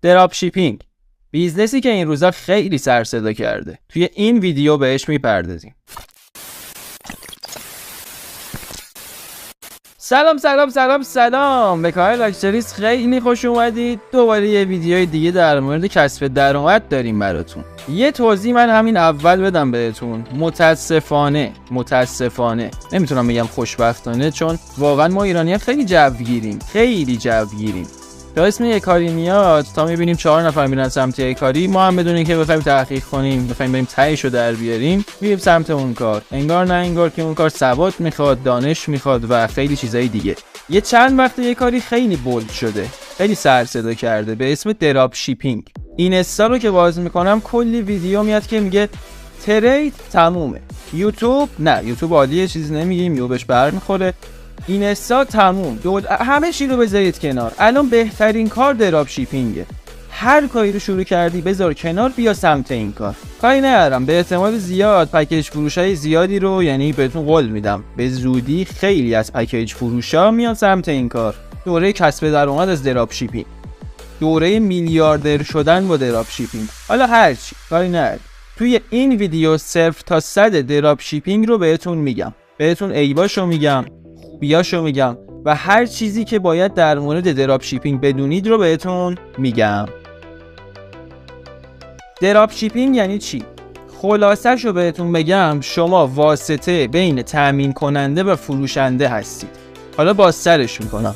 دراپ شیپینگ، بیزنسی که این روزا خیلی سر صدا کرده. توی این ویدیو بهش میپردازیم. سلام به کار لاکچریز خیلی خوش اومدید. دوباره یه ویدیوی دیگه در مورد کسب درآمد داریم براتون. یه توضیح من همین اول بدم بهتون. متاسفانه نمیتونم بگم خوشبختانه، چون واقعا ما ایرانی‌ها خیلی جوگیریم. تا اسم یه کاری میاد تا میبینیم 4 نفر میرن سمت یه کاری، ما هم بدون اینکه بخوایم تحقیق کنیم، بخوایم بریم تهیشو در بیاریم، میریم سمت اون کار. انگار نه انگار که اون کار سواد میخواد، دانش میخواد و خیلی چیزای دیگه. یه چند وقت یه کاری خیلی بولد شده، خیلی سر صدا کرده به اسم دراپ شیپینگ. این استا رو که باز میکنم کلی ویدیو میاد که میگه ترید تمومه. یوتیوب نه، یوتیوب عالیه، چیزی نمیگیم، یوبش برمیخوره. اینستا تموم، همه چی رو بذارید کنار. الان بهترین کار دراپ شیپینگه. هر کاری رو شروع کردی بذار کنار، بیا سمت این کار. کاری ندارم، به احتمال زیاد پکیج فروشای زیادی رو، یعنی بهتون قول میدم به زودی خیلی از پکیج فروشا میان سمت این کار. دوره کسب درآمد از دراپ شیپینگ، دوره میلیاردر شدن با دراپ شیپینگ. حالا هر چی کاری ندارم، توی این ویدیو 0 تا 100 دراپ شیپینگ رو بهتون میگم، بهتون ایباشو میگم، بیاشو میگم و هر چیزی که باید در مورد دراپ شیپینگ بدونید رو بهتون میگم. دراپ شیپینگ یعنی چی؟ خلاصش رو بهتون بگم، شما واسطه بین تامین کننده و فروشنده هستید. حالا بازترش میکنم.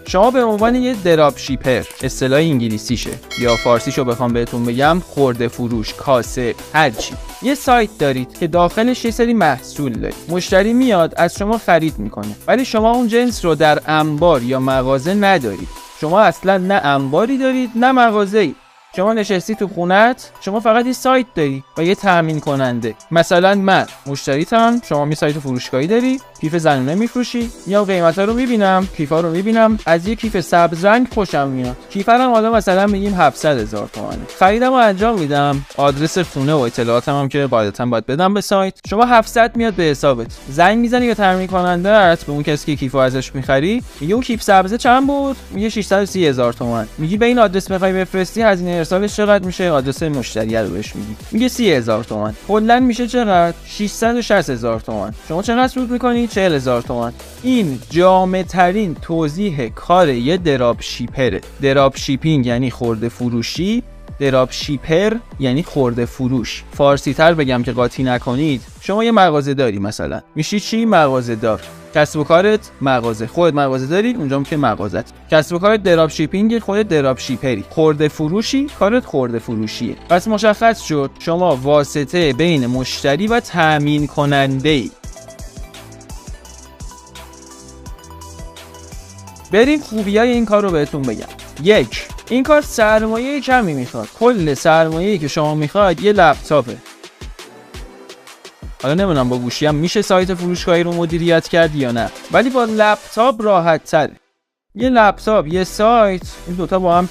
شما به عنوان یه دراپ شیپر، اصطلاح انگلیسیشه، یا فارسیشو بخوام بهتون بگم خرده فروش، کاسب، هر چی. یه سایت دارید که داخلش یه سری محصول دارید. مشتری میاد از شما خرید میکنه، ولی شما اون جنس رو در انبار یا مغازه ندارید. شما اصلا نه انباری دارید نه مغازه‌ای. شما نشستی تو خونت، شما فقط یه سایت داری و یه تامین کننده. مثلا من مشتریتم، شما می سایت فروشگاهی داری، کیف زنونه میفروشی، یا قیمتا رو میبینم، کیفا رو میبینم، از یه کیف سبز رنگ خوشم میاد. کیفرم حالا مثلا میگیم 700,000 تومانه. خریدمو انجام میدم، آدرس خونه و اطلاعاتم هم که قاعدتاً باید بدم به سایت. شما 700 میاد به حسابت. زنگ میزنی به تامین کننده‌ات، به اون کسی که کیفو ازش میخری، میگه اون کیف سبزه چند بود؟ میگه 630,000 تومان. میگی به این آدرس میخوای بفرستی، هزینه ارسالش چقدر میشه؟ آدرس مشتری رو بهش میگی، میگه 30,000 تومان. کلا میشه چقدر؟ 660,000 تومان. شما چقدر سود میکنی؟ 40,000 تومان. این جامع ترین توضیح کار یه دراپ شیپره. دراپ شیپینگ یعنی خرده فروشی، دراپ شیپر یعنی خرده فروش. فارسی تر بگم که قاطی نکنید، شما یه مغازه داری، مثلا میشی چی؟ مغازه دار. کسب و کارت مغازه، خودت مغازه داری، اونجا که مغازت. کسب و کارت دراپ شیپینگ، خودت دراپ شیپری. خرده فروشی، کارت خرده فروشیه. پس مشخص شد شما واسطه بین مشتری و تامین کننده ای. بریم خوبیای این کار رو بهتون بگم. 1. این کار سرمایه کمی میخواد. کل سرمایه‌ای که شما میخواید یه لپتاپه. حالا نمیدونم با گوشی هم میشه سایت فروشگاهی رو مدیریت کرد یا نه، ولی با لپتاپ راحت تره. یه لپتاپ، یه سایت، این دوتا با هم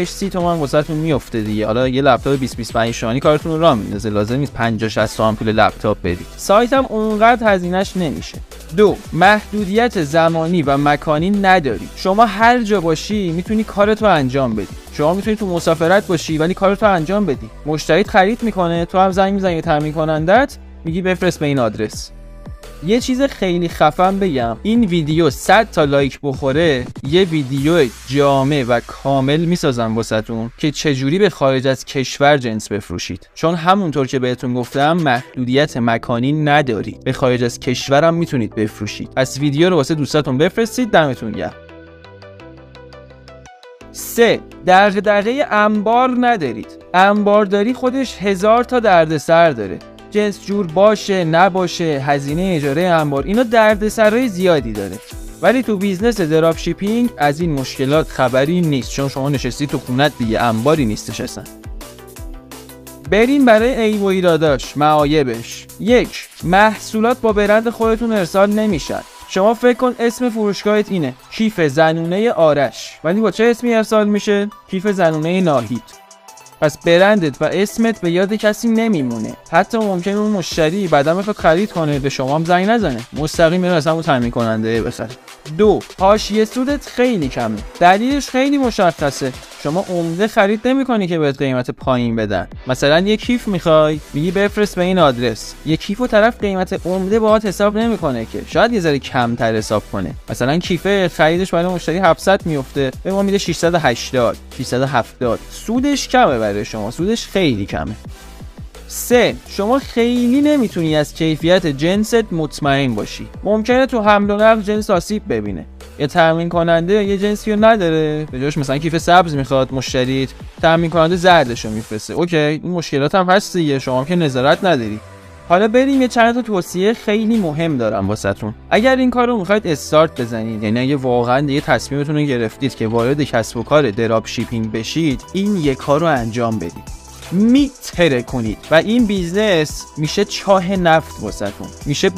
30 تومن واسهتون میفته دیگه. حالا یه لپتاپ 20-25 تومانی کارتون رو راه میندازه، لازم نیست 50-60 تومن پول لپتاپ بدید. سایت هم اونقدر هزینه‌اش نمیشه. 2. محدودیت زمانی و مکانی نداری. شما هر جا باشی میتونی کارتو انجام بدی. شما میتونی تو مسافرت باشی ولی کارتو انجام بدی. مشتریت خرید میکنه، تو هم زنگ میزنی تامین کنندت، میگی بفرست به این آدرس. یه چیز خیلی خفن بگم، این ویدیو 100 تا لایک بخوره، یه ویدیو جامع و کامل میسازم واسهتون که چجوری به خارج از کشور جنس بفروشید. چون همونطور که بهتون گفتم محدودیت مکانی نداری، به خارج از کشورم میتونید بفروشید. پس ویدیو رو واسه دوستاتون بفرستید. دمتون گرم. 3. دغدغه انبار ندارید. انبارداری خودش 1000 تا دردسر داره. جنس جور باشه نباشه، هزینه اجاره انبار، اینا دردسرای زیادی داره. ولی تو بیزنس دراپ شیپینگ از این مشکلات خبری نیست، چون شما نشستی تو خونت دیگه، انباری نیستش اصلا. بریم برای عیب و ایراداش، معایبش. 1. محصولات با برند خودتون ارسال نمیشن. شما فکر کن اسم فروشگاهت اینه، کیف زنونه آرش، ولی با چه اسمی ارسال میشه؟ کیف زنونه ناهید. پس برندت و اسمت به یاد کسی نمیمونه. حتی ممکنه اون مشتری بعدا بخواد خرید کنه به شما هم زنگ نزنه، مستقیم بره مثلا اون تامین کننده بخره. 2. حاشیه سودت خیلی کمه. دلیلش خیلی مشخصه. شما عمده خرید نمی‌کنی که بهت قیمت پایین بدن. مثلا یه کیف می‌خوای، میگی بفرست به این آدرس. یه کیفو طرف قیمت عمده باهات حساب نمی‌کنه که، شاید یه ذره کمتر حساب کنه. مثلا کیف خریدش برای مشتری 700 میفته، به ما میده 680 670. سودش کمه برای شما، سودش خیلی کمه. 3. شما خیلی نمیتونی از کیفیت جنست مطمئن باشی. ممکنه تو حمل و نقل جنس آسیب ببینه. یه تامین کننده یه جنسی رو نداره، به جاش مثلا کیف سبز میخواد مشتریت، تامین کننده زردش رو میفرسته. اوکی، این مشکلات هم هست دیگه، شما که نظارت نداری. حالا بریم یه چند تا توصیه خیلی مهم دارم واسهتون. اگر این کارو میخواید استارت بزنید، یعنی اگه واقعا دیگه تصمیمتون رو گرفتید که وارد کسب و کار دراپ شیپینگ بشید، این یک کارو انجام بدید. میتره کنید و این بیزنس میشه چاه نفت واسهتون، میشه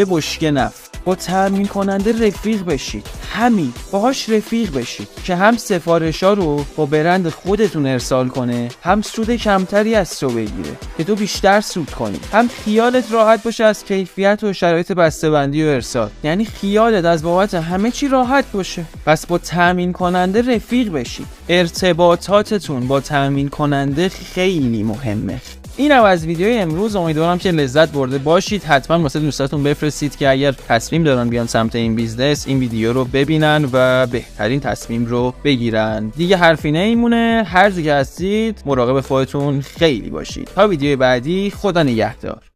بشکه نفت. با تامین کننده رفیق بشید، همین باهاش رفیق بشید که هم سفارشا رو با برند خودتون ارسال کنه، هم سود کمتری از تو بگیره که تو بیشتر سود کنی، هم خیالت راحت باشه از کیفیت و شرایط بسته‌بندی و ارسال، یعنی خیالت از بابت همه چی راحت باشه. پس با تامین کننده رفیق بشید. ارتباطاتتون با تامین کننده خیلی مهمه. اینم از ویدیوی امروز. امیدوارم که لذت برده باشید. حتما واسه دوستاتون بفرستید که اگر تصمیم دارن بیان سمت این بیزنس این ویدیو رو ببینن و بهترین تصمیم رو بگیرن. دیگه حرفی نمیمونه. هر جا که هستید مراقب خودتون خیلی باشید. تا ویدیو بعدی، خدا نگهدار.